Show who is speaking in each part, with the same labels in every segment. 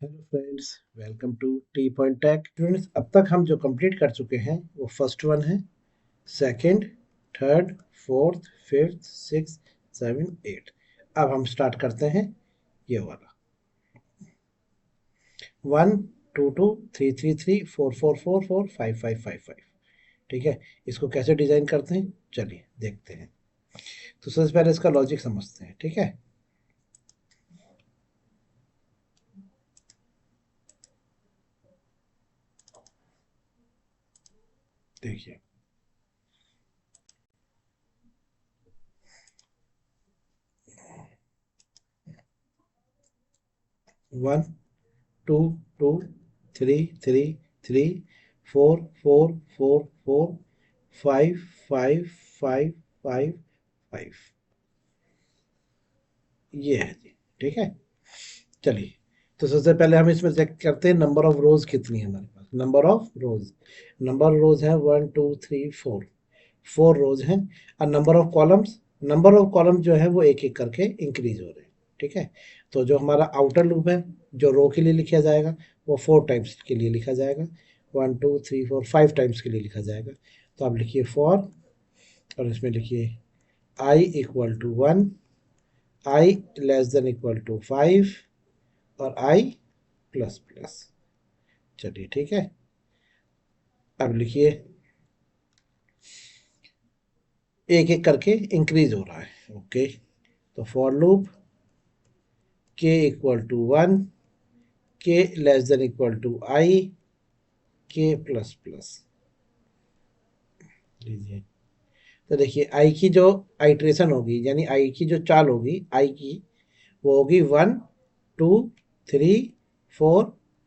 Speaker 1: Hello friends, welcome to T point tech. Students, अब तक हम जो कंप्लीट कर चुके हैं वो फर्स्ट वन है, second, third, fourth, fifth, six, seven, eight. अब हम स्टार्ट करते हैं ये वाला। 1 2 2 3 3 3 4 4 4 4 5 5 5 5। ठीक है, इसको कैसे डिजाइन करते हैं चलिए देखते हैं। तो सबसे पहले इसका लॉजिक समझते हैं। ठीक है, देखिए 1 2 2 3 3 4 4 4 4 5 5 5 5। ये है जी। ठीक है, चलिए। तो सबसे पहले हम इसमें चेक करते हैं नंबर ऑफ रोज कितनी है हमारे पास। नंबर ऑफ रोज है 1 2 3 4। 4 रोज हैं। और नंबर ऑफ कॉलम्स जो है वो एक एक करके इंक्रीज हो रहे हैं। ठीक है, तो जो हमारा आउटर लूप है जो रो के लिए लिखा जाएगा वो 4 टाइम्स के लिए लिखा जाएगा। 1 2 3 4 5 टाइम्स के लिए लिखा जाएगा। तो आप लिखिए फॉर, और इसमें लिखिए i=1, i< 5 और i++। चलिए ठीक है, अब लिखिए एक एक करके इंक्रीज हो रहा है। ओके, तो for loop k=1, k< k++। लीजिए, तो देखिए आई की जो आइट्रेशन होगी यानी आई की जो चाल होगी आई की, वो होगी 1 2 3 4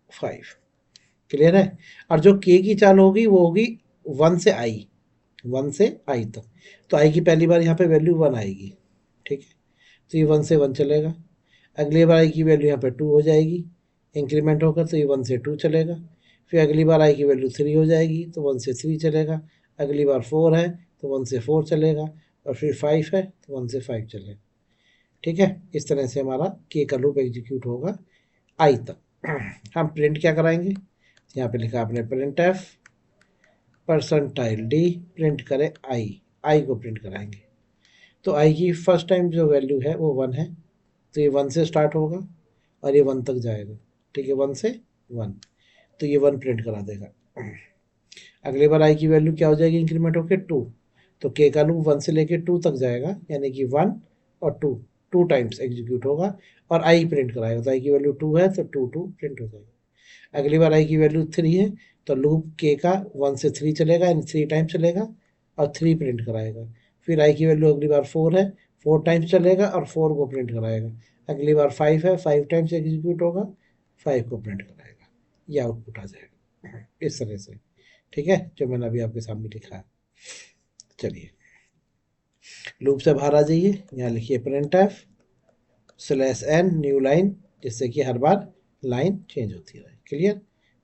Speaker 1: 5। क्लियर है। और जो के की चाल होगी वो होगी 1 से आई, 1 से आई तक। तो आई की पहली बार यहाँ पे वैल्यू 1 आएगी। ठीक है, तो ये 1 से 1 चलेगा। अगली बार आई की वैल्यू यहाँ पे 2 हो जाएगी, इंक्रीमेंट होकर, तो ये 1 से 2 चलेगा। फिर अगली बार आई की वैल्यू 3 हो जाएगी तो 1 से 3 चलेगा। अगली बार 4 है तो 1 से 4 चलेगा। और फिर 5 है तो 1 से 5 चलेगा। ठीक है, इस तरह से हमारा के का लूप एग्जीक्यूट होगा आई तक। हम प्रिंट क्या कराएंगे, यहाँ पे लिखा आपने print F percentile D, print करें आई को प्रिंट कराएंगे। तो आई की फर्स्ट टाइम जो वैल्यू है वो 1 है, तो ये 1 से स्टार्ट होगा और ये 1 तक जाएगा। ठीक है, 1 से 1, तो ये 1 प्रिंट करा देगा। अगली बार आई की वैल्यू क्या हो जाएगी, इंक्रीमेंट होकर 2। तो के का लूप 1 से लेके 2 तक जाएगा, यानी कि 1 और 2 टाइम्स एग्जीक्यूट होगा और आई प्रिंट कराएगा। तो आई की वैल्यू 2 है तो 2 प्रिंट हो जाएगा। अगली बार आई की वैल्यू 3 है तो लूप के का 1 से 3 चलेगा, यानी 3 टाइम चलेगा और 3 प्रिंट कराएगा। फिर आई की वैल्यू अगली बार 4 है, 4 टाइम्स चलेगा और 4 को प्रिंट कराएगा। अगली बार 5 है, 5 टाइम्स एग्जीक्यूट होगा, 5 को प्रिंट कराएगा। ये आउटपुट आ जाएगा इस तरह से। ठीक है, जो मैंने अभी आपके सामने लिखा है। चलिए लूप से बाहर आ जाइए, यहाँ लिखिए print F /n new line, जिससे कि हर बार लाइन चेंज होती रहे। क्लियर।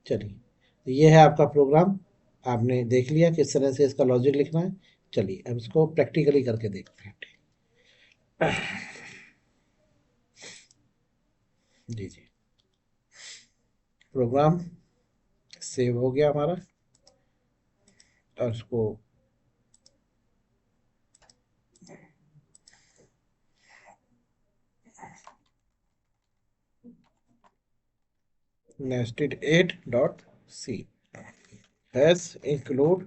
Speaker 1: चलिए, तो ये है आपका प्रोग्राम। आपने देख लिया किस तरह से इसका लॉजिक लिखना है। चलिए अब इसको प्रैक्टिकली करके देखते हैं। जी जी, प्रोग्राम सेव हो गया हमारा, और इसको nested8.c has include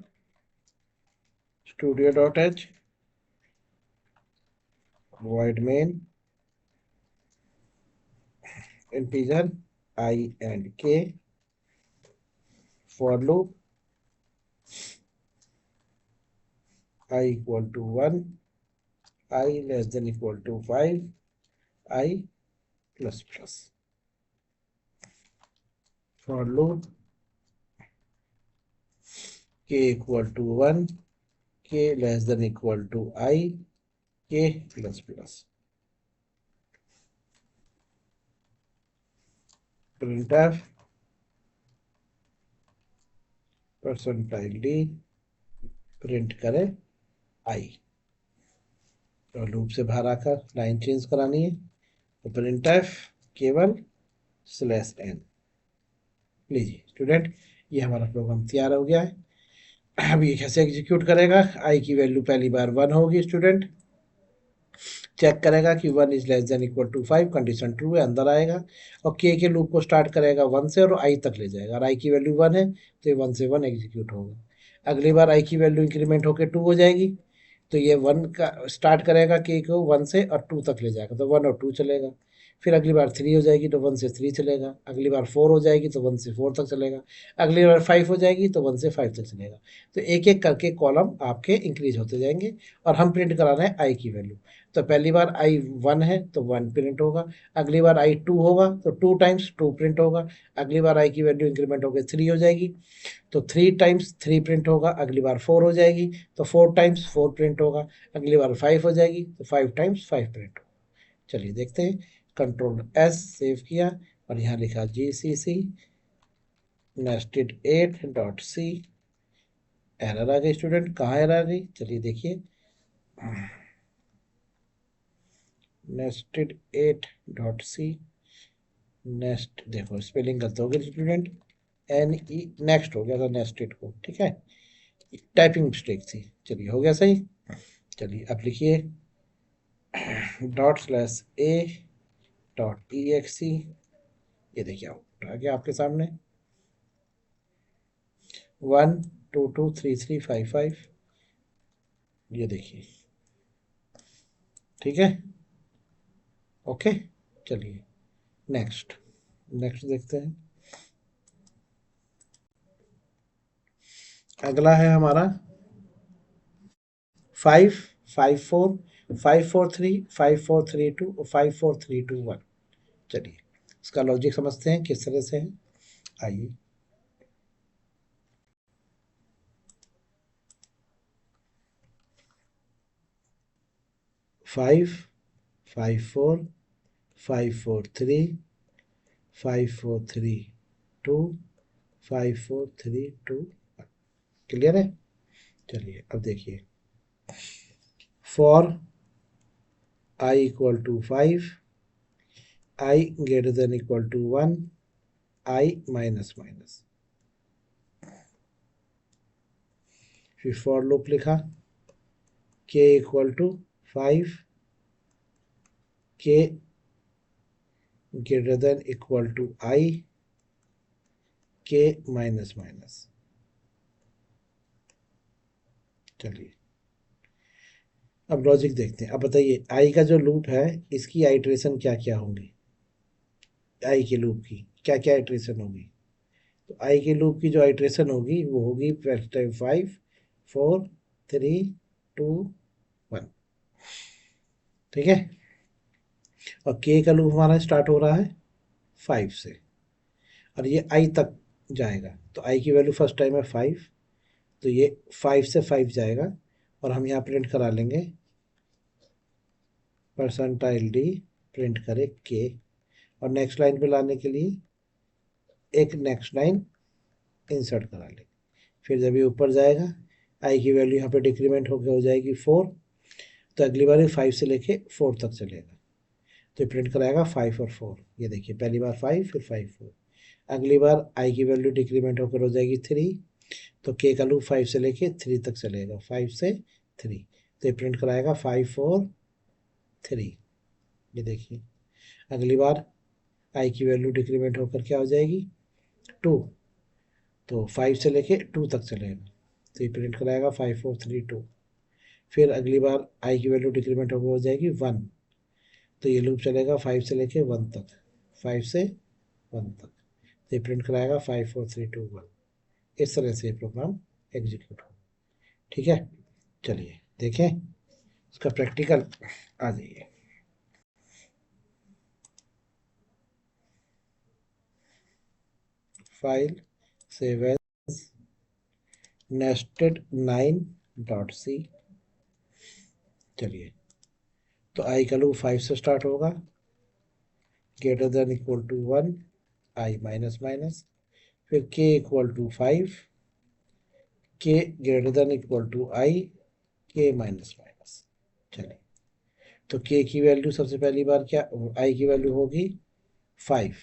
Speaker 1: studio.h void main integer I and k for loop i=1, i< 5, i++ for loop k=1, k< I, k++। printf %d, print करें आई। और लूप से बाहर आकर लाइन चेंज करानी है तो प्रिंटफ केवल /n। लीजिए स्टूडेंट, ये हमारा प्रोग्राम तैयार हो गया है। अब ये कैसे एग्जीक्यूट करेगा, आई की वैल्यू पहली बार 1 होगी स्टूडेंट, चेक करेगा कि 1 is less than equal to 5, condition true है, अंदर आएगा और के लूप को स्टार्ट करेगा 1 से और आई तक ले जाएगा, और आई की वैल्यू 1 है तो ये 1 से 1 एग्जीक्यूट होगा। अगली बार आई की वैल्यू इंक्रीमेंट होकर 2 हो जाएगी, तो ये 1 का स्टार्ट करेगा के को 1 से और 2 तक ले जाएगा, तो 1 और 2 चलेगा। फिर अगली बार 3 हो जाएगी तो 1 से 3 चलेगा, अगली बार 4 हो जाएगी तो 1 से 4 तक चलेगा, अगली बार 5 हो जाएगी तो 1 से 5 तक चलेगा। तो एक एक करके कॉलम आपके इंक्रीज होते जाएंगे और हम प्रिंट करा रहे हैं आई की वैल्यू। तो पहली बार आई 1 है तो 1 प्रिंट होगा, अगली बार आई 2 होगा तो 2 टाइम्स 2 प्रिंट होगा, अगली बार आई की वैल्यू इंक्रीमेंट होकर 3 हो जाएगी तो 3 टाइम्स 3 प्रिंट होगा, अगली बार 4 हो जाएगी तो 4 टाइम्स 4 प्रिंट होगा, अगली बार 5 हो जाएगी तो 5 टाइम्स 5 प्रिंट होगा। चलिए देखते हैं, कंट्रोल एस सेव किया और यहाँ लिखा GCC nested 8 dot C, error आ गई स्टूडेंट, कहाँ एरर आ गई, चलिए देखिए, nested 8 डॉट सी, नेस्ट, देखो स्पेलिंग गलत हो गई स्टूडेंट, NE नेक्स्ट हो गया था नेस्टेड को, ठीक है, टाइपिंग मिस्टेक थी, चलिए हो गया सही। चलिए अब लिखिए ./a .exe, ये देखिए आ गया आपके सामने 1 2 2 3 3 5 5, ये देखिए, ठीक है, ओके। चलिए नेक्स्ट, नेक्स्ट देखते हैं, अगला है हमारा 5 5 4 5 4 3 5 4 3 2 और 5 4 3 2 1। चलिए इसका लॉजिक समझते हैं किस तरह से है, आइए। 5 5 4 5 4 3 5 4 3 2 5 4 3 2 1, क्लियर है। चलिए अब देखिए, for I equal to 5, I greater than equal to 1, I minus minus, फिर फॉर लूप लिखा, K equal to 5, K greater than equal to I, K minus minus. चलिए अब लॉजिक देखते हैं, अब बताइए आई का जो लूप है इसकी आइट्रेशन क्या क्या होंगी, आई के लूप की क्या क्या आइट्रेशन होगी, तो आई के लूप की जो आइट्रेशन होगी वो होगी फर्स्ट टाइम 5 4 3 2 1, ठीक है, और के का लूप हमारा स्टार्ट हो रहा है 5 से और ये आई तक जाएगा, तो आई की वैल्यू फर्स्ट टाइम है 5, तो ये 5 से 5 जाएगा और हम यहाँ प्रिंट करा लेंगे परसेंटाइल डी, प्रिंट करें के, और नेक्स्ट लाइन पे लाने के लिए एक नेक्स्ट लाइन इंसर्ट करा लेंगे। फिर जब ये ऊपर जाएगा आई की वैल्यू यहाँ पे डिक्रीमेंट होकर हो जाएगी 4, तो अगली बार 5 से लेके 4 तक चलेगा, तो प्रिंट कराएगा 5 और 4, ये देखिए पहली बार 5 फिर 5 4, अगली बार आई की वैल्यू डिक्रीमेंट होकर हो जाएगी 3, तो के का लूप 5 से लेके 3 तक चलेगा, 5 से 3, तो ये प्रिंट कराएगा 5 4 3, ये देखिए अगली बार आई की वैल्यू डिक्रीमेंट होकर क्या हो जाएगी 2, तो 5 से लेके 2 तक चलेगा, तो ये प्रिंट कराएगा 5 4 3 2, फिर अगली बार आई की वैल्यू डिक्रीमेंट होकर हो जाएगी 1, तो ये लूप चलेगा 5 से लेके 1 तक, 5 से 1 तक, तो ये प्रिंट कराएगा 5 4 3 2 1, इस तरह से प्रोग्राम एग्जीक्यूट हो, ठीक है। चलिए देखें इसका प्रैक्टिकल, आ जाइए, फाइल सेव एज nested9.c, चलिए तो आई का लूप 5 से स्टार्ट होगा, greater than equal to 1, I minus minus, फिर K equal to 5, K greater than equal to I, K minus minus. चलिए तो के की वैल्यू सबसे पहली बार क्या, आई की वैल्यू होगी 5,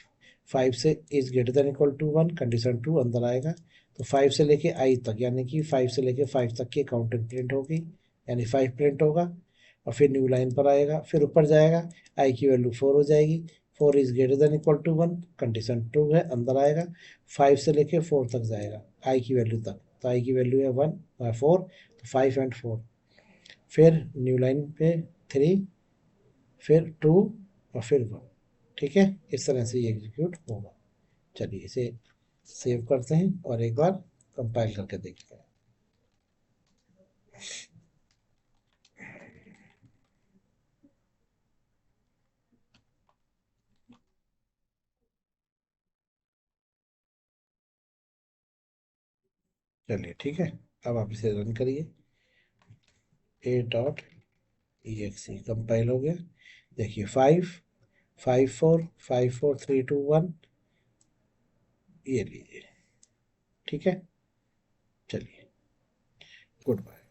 Speaker 1: 5 से is greater than equal to 1, condition 2 अंदर आएगा। तो 5 से लेके आई तक, यानी कि 5 से लेके 5 तक की काउंटिंग प्रिंट होगी, यानी 5 प्रिंट होगा। और फिर न्यू लाइन पर आएगा, फिर ऊपर जाएगा, आई की वैल्यू 4 हो जाएगी। 4 is greater than equal to 1, condition 2 है, अंदर आएगा। 5 से लेके 4 तक जाएगा, आई की वैल्यू तक। तो आई की वैल्यू है 4, तो 5 एंड 4। फिर न्यू लाइन पे 3, फिर 2, और फिर 1। ठीक है, इस तरह से ये एग्जीक्यूट होगा। चलिए इसे सेव करते हैं और एक बार कंपाइल करके देखते हैं। चलिए ठीक है, अब आप इसे रन करिए। a.exe कंपाइल हो गया। देखिए 5 5 4 5 4 3 2 1, ये लीजिए। ठीक है, चलिए, गुड बाय।